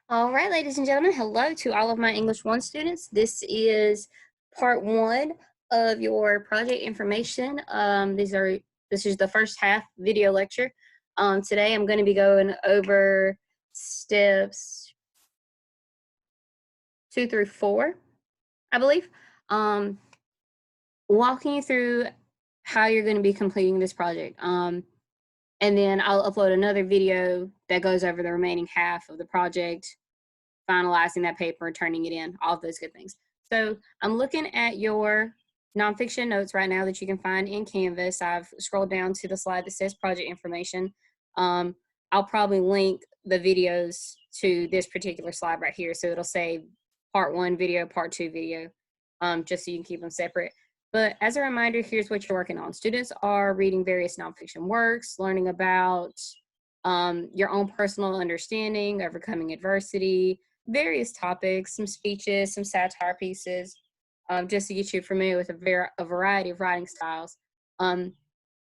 All right, ladies and gentlemen, hello to all of my English 1 students. This is part 1 of your project information. This is the first half video lecture. Today I'm going to be going over steps 2 through 4, I believe. Walking you through how you're going to be completing this project. And then I'll upload another video that goes over the remaining half of the project, finalizing that paper and turning it in, all of those good things. So I'm looking at your nonfiction notes right now that you can find in Canvas. I've scrolled down to the slide that says project information. I'll probably link the videos to this particular slide right here. So it'll say part 1 video, part 2 video, just so you can keep them separate. But as a reminder, here's what you're working on. Students are reading various nonfiction works, learning about your own personal understanding, overcoming adversity, various topics, some speeches, some satire pieces, just to get you familiar with a variety of writing styles. And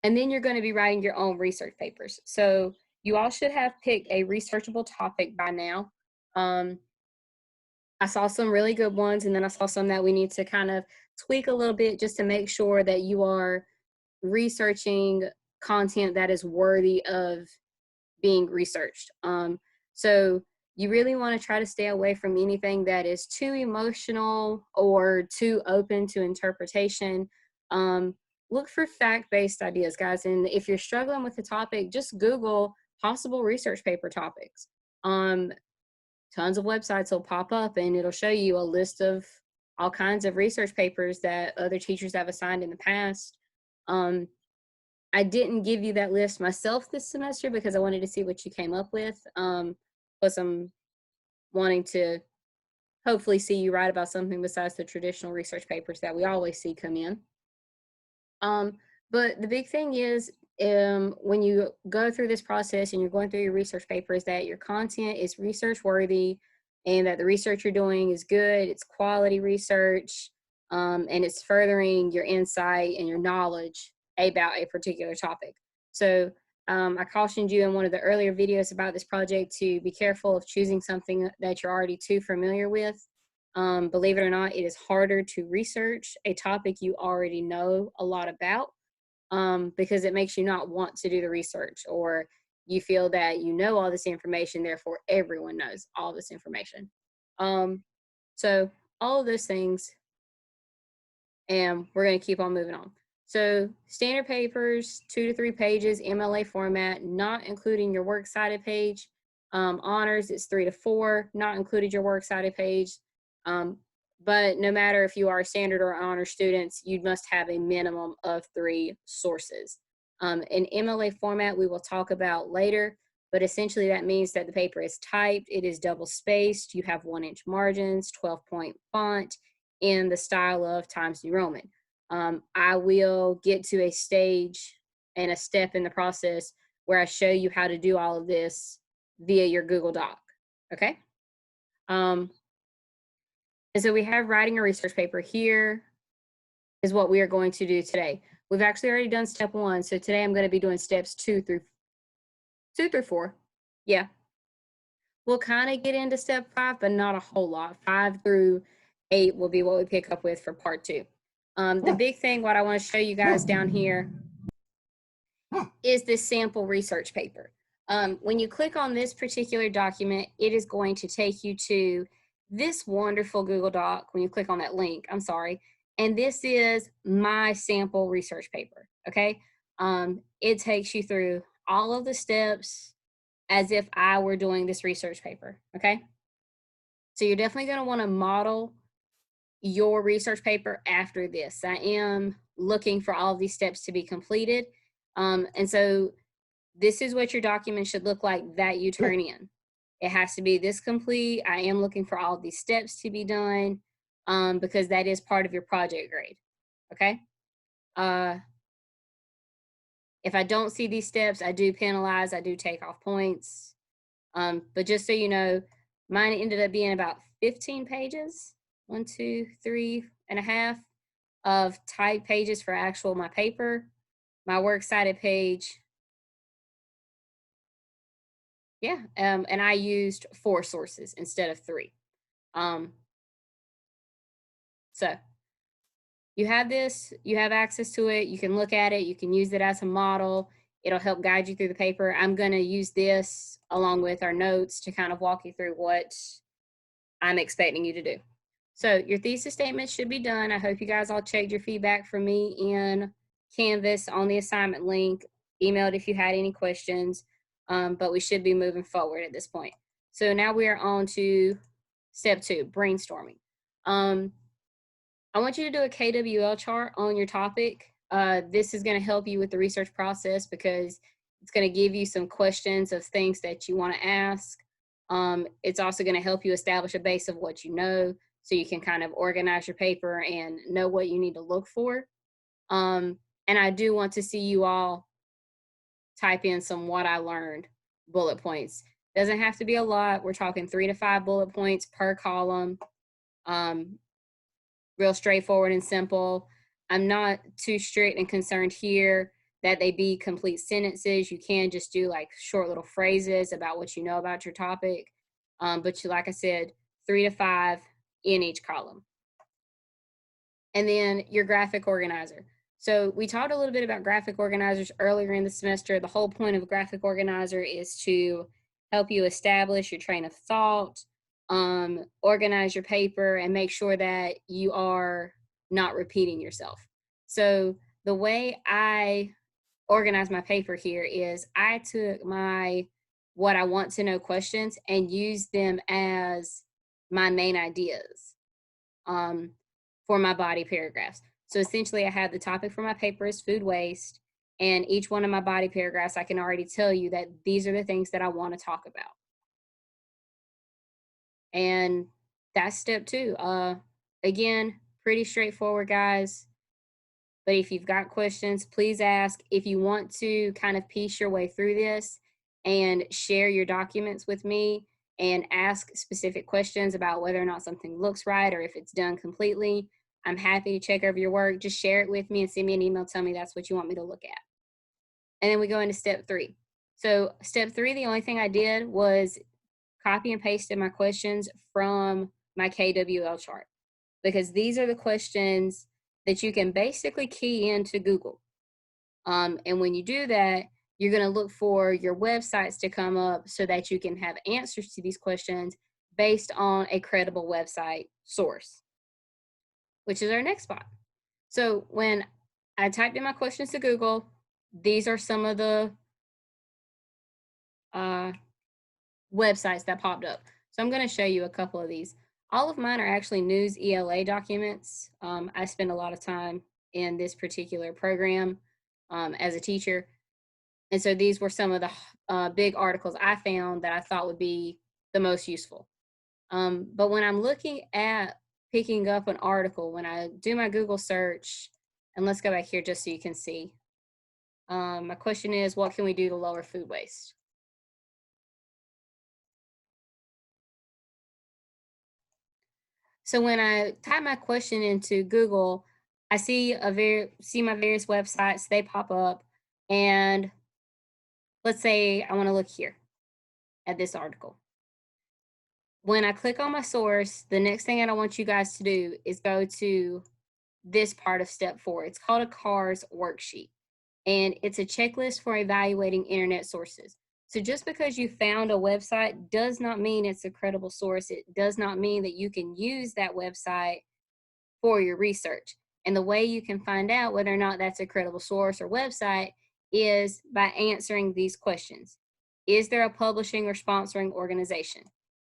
then you're going to be writing your own research papers. So you all should have picked a researchable topic by now. I saw some really good ones, and then I saw some that we need to kind of tweak a little bit just to make sure that you are researching content that is worthy of being researched. So you really want to try to stay away from anything that is too emotional or too open to interpretation. Look for fact-based ideas, guys. And if you're struggling with the topic, just Google possible research paper topics. Tons of websites will pop up and it'll show you a list of all kinds of research papers that other teachers have assigned in the past. I didn't give you that list myself this semester because I wanted to see what you came up with. Plus, I'm wanting to hopefully see you write about something besides the traditional research papers that we always see come in. But the big thing is when you go through this process and you're going through your research papers, that your content is research worthy and that the research you're doing is good, it's quality research, and it's furthering your insight and your knowledge about a particular topic. So I cautioned you in one of the earlier videos about this project to be careful of choosing something that you're already too familiar with. Believe it or not, it is harder to research a topic you already know a lot about, because it makes you not want to do the research, or you feel that you know all this information, therefore everyone knows all this information. So all of those things, and we're going to keep on moving on. So standard papers, 2 to 3 pages, MLA format, not including your works cited page. Honors, it's 3 to 4, not included your works cited page. But no matter if you are a standard or honor students, you must have a minimum of 3 sources. In MLA format, we will talk about later, but essentially that means that the paper is typed, it is double spaced, you have 1-inch margins, 12-point font, in the style of Times New Roman. I will get to a stage and a step in the process where I show you how to do all of this via your Google Doc, okay? And so we have writing a research paper. Here is what we are going to do today. We've actually already done step 1, so today I'm going to be doing steps 2 through 4. Yeah. We'll kind of get into step 5, but not a whole lot. 5 through 8 will be what we pick up with for part 2. The big thing, what I want to show you guys down here is this sample research paper. When you click on this particular document, it is going to take you to this wonderful Google Doc when you click on that link, I'm sorry. And this is my sample research paper, okay? It takes you through all of the steps as if I were doing this research paper, okay? So you're definitely gonna wanna model your research paper after this. I am looking for all of these steps to be completed. And so this is what your document should look like that you turn in. It has to be this complete. I am looking for all of these steps to be done, because that is part of your project grade, okay? If I don't see these steps, I do penalize, I do take off points. But just so you know, mine ended up being about 15 pages, 1, 2, 3.5 of typed pages for actual my paper. My works cited page Yeah, and I used 4 sources instead of 3. Um, so you have this, you have access to it, you can look at it, you can use it as a model. It'll help guide you through the paper. I'm going to use this along with our notes to kind of walk you through what I'm expecting you to do. So your thesis statement should be done. I hope you guys all checked your feedback from me in Canvas on the assignment link, emailed if you had any questions, but we should be moving forward at this point. So now we are on to step 2, brainstorming. I want you to do a KWL chart on your topic. This is going to help you with the research process because it's going to give you some questions of things that you want to ask. It's also going to help you establish a base of what you know so you can kind of organize your paper and know what you need to look for. And I do want to see you all type in some what I learned bullet points. Doesn't have to be a lot. We're talking 3 to 5 bullet points per column. Real straightforward and simple. I'm not too strict and concerned here that they be complete sentences. You can just do like short little phrases about what you know about your topic. But like I said, 3 to 5 in each column. And then your graphic organizer. So we talked a little bit about graphic organizers earlier in the semester. The whole point of a graphic organizer is to help you establish your train of thought, organize your paper, and make sure that you are not repeating yourself. So the way I organize my paper here is I took my what I want to know questions and used them as my main ideas for my body paragraphs. So essentially I have the topic for my paper is food waste, and each one of my body paragraphs, I can already tell you that these are the things that I want to talk about. And that's step 2. Again, pretty straightforward, guys. But if you've got questions, please ask. If you want to kind of piece your way through this and share your documents with me and ask specific questions about whether or not something looks right or if it's done completely, I'm happy to check over your work. Just share it with me and send me an email. Tell me that's what you want me to look at. And then we go into step 3. So step 3, the only thing I did was copy and pasted my questions from my KWL chart, because these are the questions that you can basically key into Google. And when you do that, you're going to look for your websites to come up so that you can have answers to these questions based on a credible website source, which is our next spot. So when I typed in my questions to Google, these are some of the websites that popped up. So I'm going to show you a couple of these. All of mine are actually news ELA documents. I spend a lot of time in this particular program as a teacher. And so these were some of the big articles I found that I thought would be the most useful. But when I'm looking at picking up an article, when I do my Google search, and let's go back here just so you can see. My question is, what can we do to lower food waste? So when I type my question into Google, I see my various websites, they pop up, and let's say I want to look here at this article. When I click on my source, the next thing that I want you guys to do is go to this part of step 4. It's called a CARS worksheet, and it's a checklist for evaluating internet sources. So just because you found a website does not mean it's a credible source. It does not mean that you can use that website for your research. And the way you can find out whether or not that's a credible source or website is by answering these questions. Is there a publishing or sponsoring organization?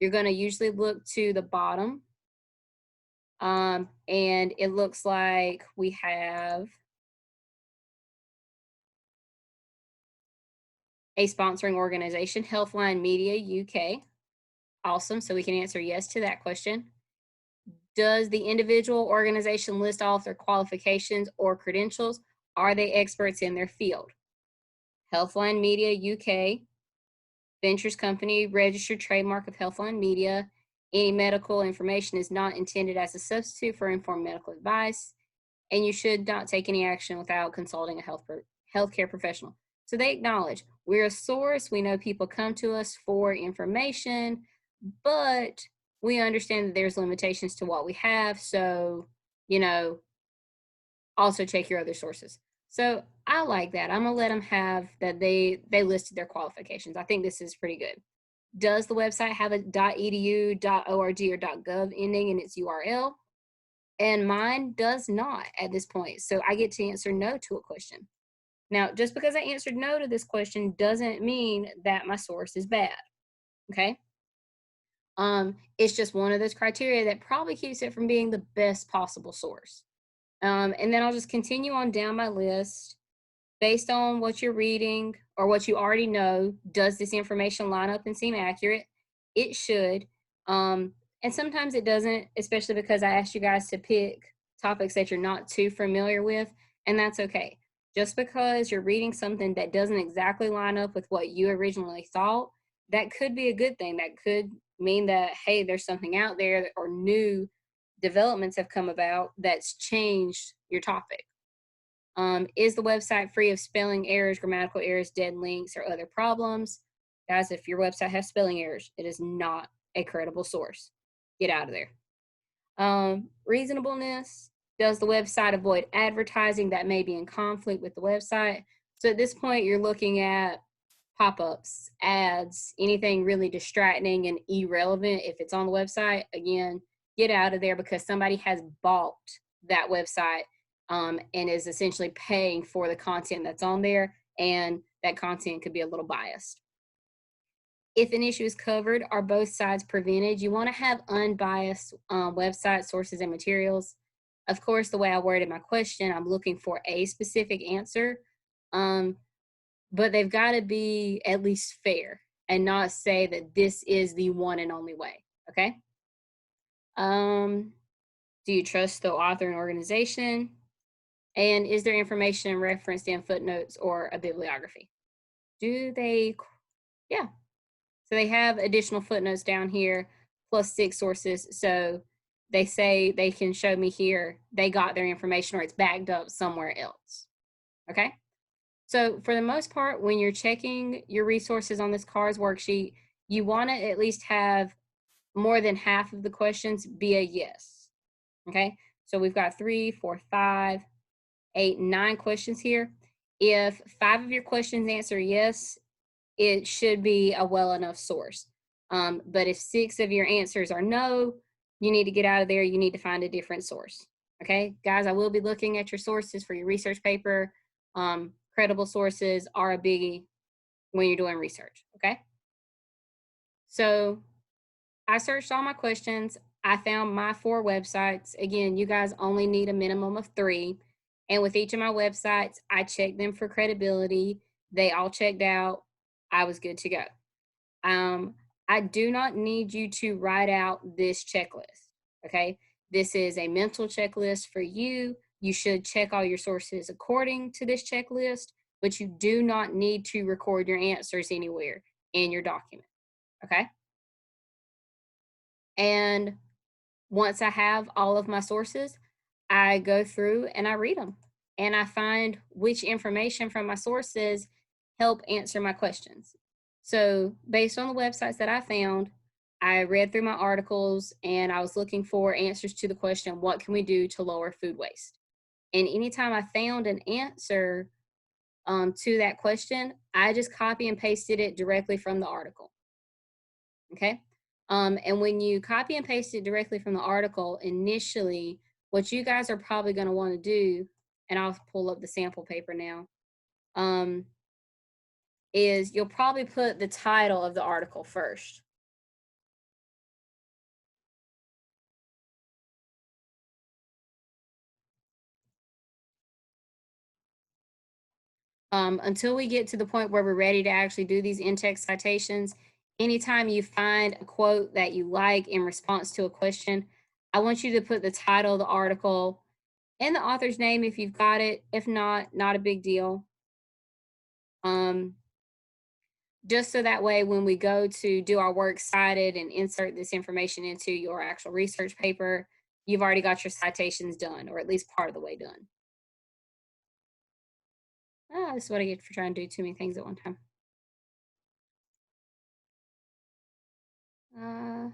You're going to usually look to the bottom, and it looks like we have a sponsoring organization, Healthline Media UK. Awesome. So we can answer yes to that question. Does the individual organization list all of their qualifications or credentials? Are they experts in their field? Healthline Media UK, Ventures Company, registered trademark of Healthline Media. Any medical information is not intended as a substitute for informed medical advice, and you should not take any action without consulting a healthcare professional. So they acknowledge we're a source. We know people come to us for information, but we understand that there's limitations to what we have. So, you know, also check your other sources. So I like that. I'm gonna let them have that they listed their qualifications. I think this is pretty good. Does the website have a .edu, .org, or .gov ending in its URL? And mine does not at this point. So I get to answer no to a question. Now, just because I answered no to this question doesn't mean that my source is bad. Okay. It's just one of those criteria that probably keeps it from being the best possible source. And then I'll just continue on down my list based on what you're reading or what you already know. Does this information line up and seem accurate? It should. And sometimes it doesn't, especially because I asked you guys to pick topics that you're not too familiar with, and that's okay. Just because you're reading something that doesn't exactly line up with what you originally thought, that could be a good thing. That could mean that, hey, there's something out there or new developments have come about that's changed your topic. Is the website free of spelling errors, grammatical errors, dead links, or other problems? Guys, if your website has spelling errors, it is not a credible source. Get out of there. Reasonableness. Does the website avoid advertising that may be in conflict with the website? So at this point, you're looking at pop-ups, ads, anything really distracting and irrelevant. If it's on the website, again, get out of there because somebody has bought that website and is essentially paying for the content that's on there, and that content could be a little biased. If an issue is covered, are both sides prevented? You want to have unbiased website sources and materials. Of course, the way I worded my question, I'm looking for a specific answer, but they've got to be at least fair and not say that this is the one and only way, okay? Do you trust the author and organization? And is there information referenced in footnotes or a bibliography? Do they, yeah. So they have additional footnotes down here, plus 6 sources. So they say they can show me here, they got their information or it's backed up somewhere else, okay? So for the most part, when you're checking your resources on this CARS worksheet, you wanna at least have more than half of the questions be a yes, okay? So we've got 3, 4, 5, 8, 9 questions here. If 5 of your questions answer yes, it should be a well enough source. But if 6 of your answers are no, you need to get out of there. You need to find a different source. Okay, guys, I will be looking at your sources for your research paper. Credible sources are a biggie when you're doing research. Okay, so I searched all my questions. I found my 4 websites. Again, you guys only need a minimum of 3. And with each of my websites, I checked them for credibility. They all checked out. I was good to go. I do not need you to write out this checklist, okay? This is a mental checklist for you. You should check all your sources according to this checklist, but you do not need to record your answers anywhere in your document, okay? And once I have all of my sources, I go through and I read them and I find which information from my sources help answer my questions. So based on the websites that I found, I read through my articles and I was looking for answers to the question, what can we do to lower food waste? And anytime I found an answer to that question, I just copy and pasted it directly from the article. Okay. And when you copy and paste it directly from the article, initially, what you guys are probably going to want to do, and I'll pull up the sample paper now, is you'll probably put the title of the article first. Until we get to the point where we're ready to actually do these in-text citations, anytime you find a quote that you like in response to a question, I want you to put the title of the article and the author's name if you've got it. If not, not a big deal. Just so that way when we go to do our works cited and insert this information into your actual research paper, you've already got your citations done, or at least part of the way done. Ah, this is what I get for trying to do too many things at one time. Uh,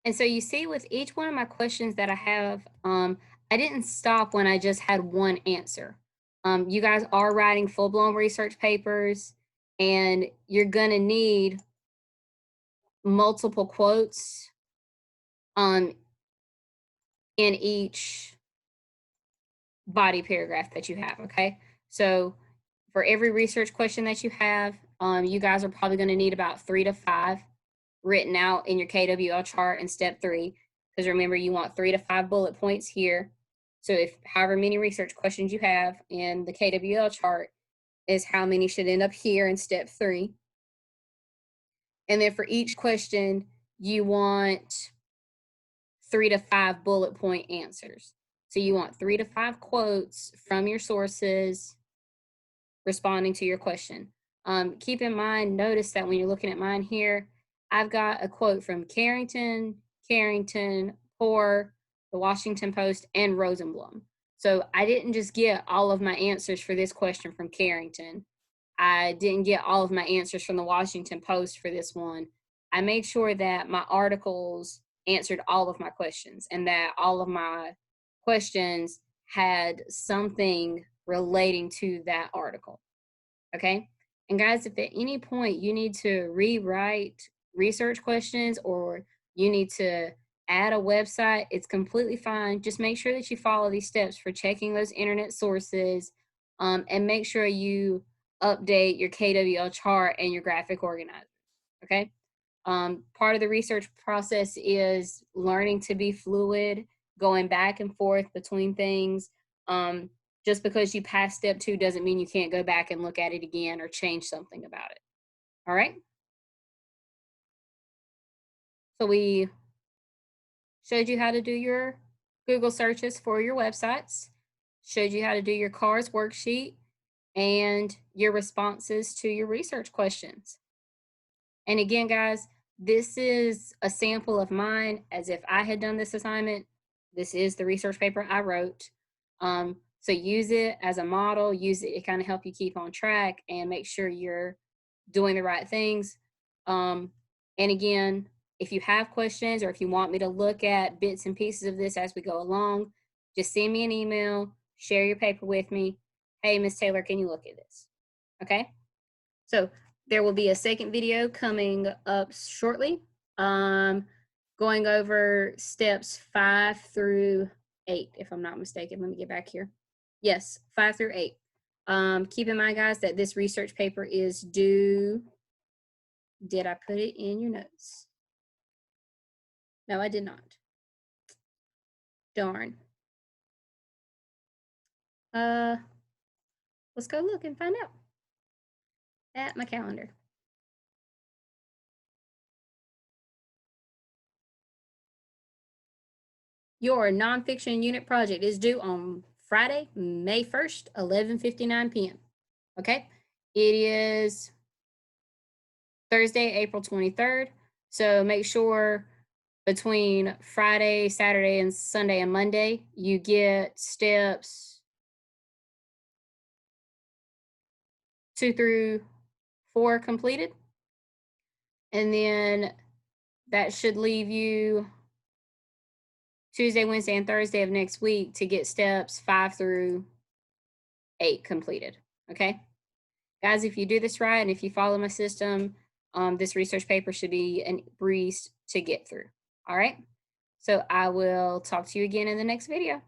and so you see with each one of my questions that I have, I didn't stop when I just had one answer. You guys are writing full-blown research papers, and you're gonna need multiple quotes um, in each body paragraph that you have, okay? So for every research question that you have, you guys are probably gonna need about 3 to 5 written out in your KWL chart in step 3, because remember, you want 3 to 5 bullet points here. So if however many research questions you have in the KWL chart is how many should end up here in step 3. And then for each question, you want 3 to 5 bullet point answers. So you want 3 to 5 quotes from your sources responding to your question. Keep in mind, notice that when you're looking at mine here, I've got a quote from Carrington, Poore, the Washington Post, and Rosenblum. So I didn't just get all of my answers for this question from Carrington. I didn't get all of my answers from the Washington Post for this one. I made sure that my articles answered all of my questions and that all of my questions had something relating to that article. Okay. And guys, if at any point you need to rewrite research questions or you need to add a website, it's completely fine. Just make sure that you follow these steps for checking those internet sources, and make sure you update your KWL chart and your graphic organizer. Okay. Part of the research process is learning to be fluid, going back and forth between things. Just because you pass step 2 doesn't mean you can't go back and look at it again or change something about it. All right. So we showed you how to do your Google searches for your websites, showed you how to do your CARS worksheet and your responses to your research questions. And again, guys, this is a sample of mine as if I had done this assignment. This is the research paper I wrote. So use it as a model, use it to kind of help you keep on track and make sure you're doing the right things. And again, if you have questions or if you want me to look at bits and pieces of this as we go along, just send me an email, share your paper with me. Hey, Miss Taylor, can you look at this? Okay. So there will be a second video coming up shortly, going over steps 5 through 8, if I'm not mistaken. Let me get back here. Yes, 5 through 8. Keep in mind, guys, that this research paper is due. Did I put it in your notes? No, I did not. Darn. Let's go look and find out at my calendar. Your nonfiction unit project is due on Friday, May 1st, 11:59 p.m. Okay? It is Thursday, April 23rd. So make sure between Friday, Saturday, and Sunday and Monday, you get steps 2 through 4 completed. And then that should leave you Tuesday, Wednesday, and Thursday of next week to get steps 5 through 8 completed. Okay? Guys, if you do this right and if you follow my system, this research paper should be a breeze to get through. All right. So I will talk to you again in the next video.